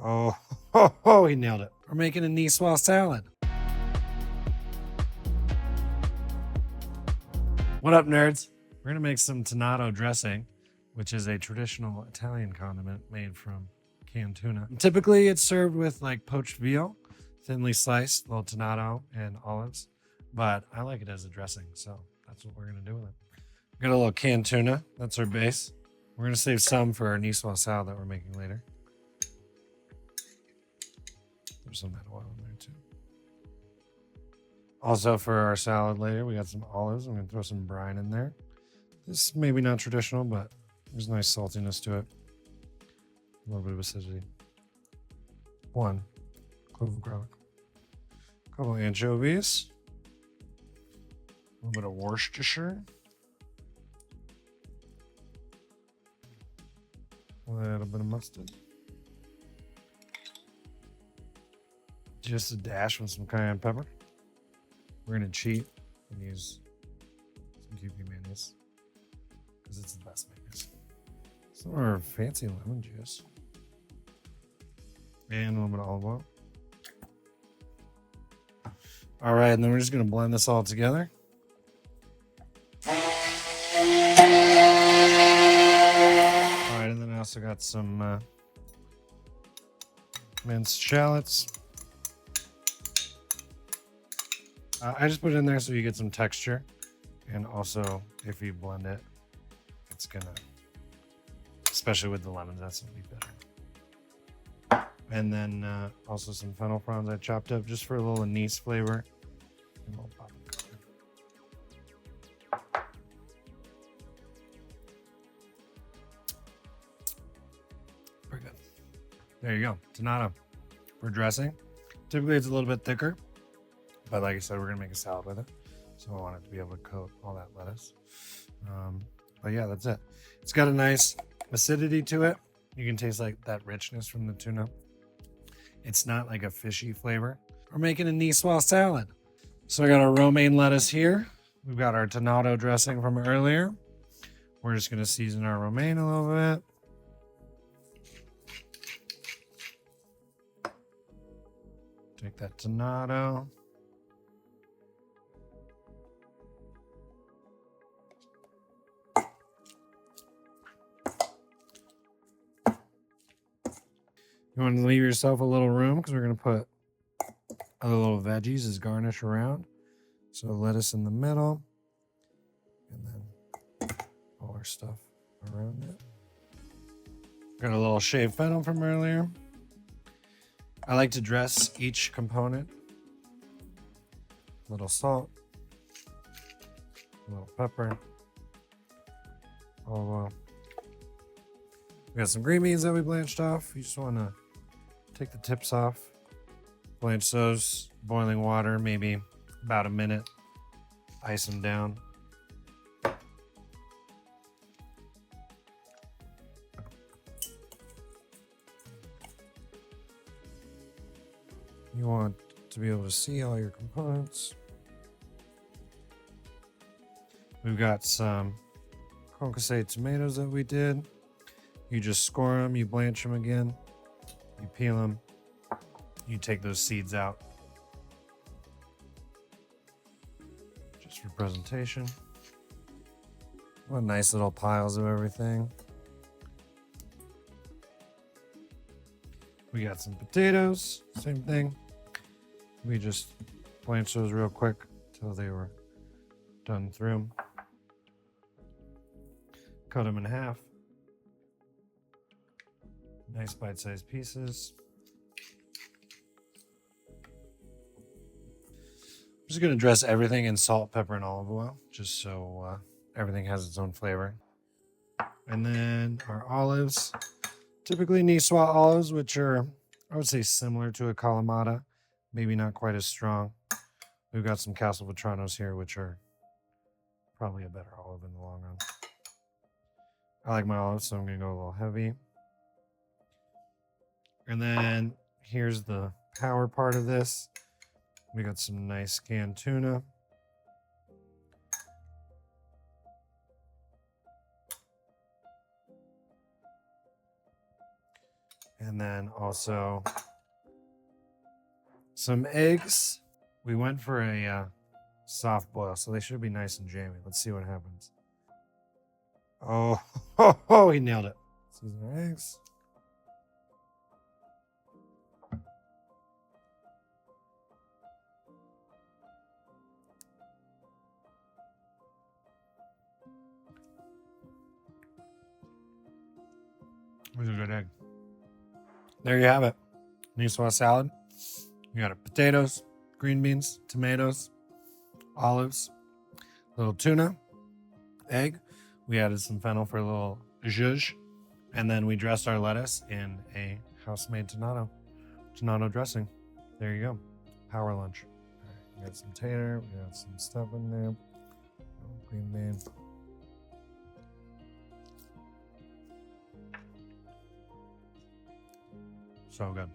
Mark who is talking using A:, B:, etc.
A: Oh, he nailed it. We're making a niçoise salad. What up, nerds? We're gonna make some Tonnato Dressing, which is a traditional Italian condiment made from canned tuna. And typically it's served with like poached veal, thinly sliced, little tonnato and olives, but I like it as a dressing, so that's what we're gonna do with it. Got a little canned tuna, that's our base. We're gonna save some for our niçoise salad that we're making later. There's some of that oil in there too. Also for our salad later, we got some olives. I'm gonna throw some brine in there. This is maybe not traditional, but there's nice saltiness to it. A little bit of acidity. 1 clove of garlic. A couple of anchovies. A little bit of Worcestershire. A little bit of mustard. Just a dash with some cayenne pepper. We're gonna cheat and use some QP mayonnaise because it's the best mayonnaise. Some of our fancy lemon juice. And a little bit of olive oil. All right, and then we're just gonna blend this all together. All right, and then I also got some minced shallots. I just put it in there so you get some texture, and also if you blend it, it's gonna, especially with the lemons, that's gonna be better. And then also some fennel prawns I chopped up just for a little anise flavor. And a little pop of color. Very good. There you go, Tonnato for dressing. Typically it's a little bit thicker, but like I said, we're gonna make a salad with it. So I want it to be able to coat all that lettuce. But yeah, that's it. It's got a nice acidity to it. You can taste like that richness from the tuna. It's not like a fishy flavor. We're making a niçoise salad. So I got our romaine lettuce here. We've got our Tonnato dressing from earlier. We're just gonna season our romaine a little bit. Take that Tonnato. You want to leave yourself a little room because we're going to put other little veggies as garnish around. So lettuce in the middle, and then all our stuff around it. Got a little shaved fennel from earlier. I like to dress each component. A little salt, a little pepper, olive oil. We got some green beans that we blanched off. You just want to take the tips off, blanch those, boiling water, maybe about a minute, ice them down. You want to be able to see all your components. We've got some concassate tomatoes that we did. You just score them, you blanch them again, you peel them, you take those seeds out. Just for presentation. What nice little piles of everything. We got some potatoes, same thing. We just blanched those real quick until they were done through. Cut them in half. Nice bite-sized pieces. I'm just gonna dress everything in salt, pepper, and olive oil, just so everything has its own flavor. And then our olives, typically niçoise olives, which are, I would say, similar to a Kalamata, maybe not quite as strong. We've got some Castelvetranos here, which are probably a better olive in the long run. I like my olives, so I'm gonna go a little heavy. And then here's the power part of this. We got some nice canned tuna. And then also some eggs. We went for a soft boil, so they should be nice and jammy. Let's see what happens. Oh, he nailed it. Season our eggs. It was a good egg. There you have it. Niçoise salad. You got potatoes, green beans, tomatoes, olives, little tuna, egg. We added some fennel for a little zhuzh. And then we dressed our lettuce in a house-made Tonnato dressing. There you go. Power lunch. All right, we got some tater. We got some stuff in there. Green bean. So good.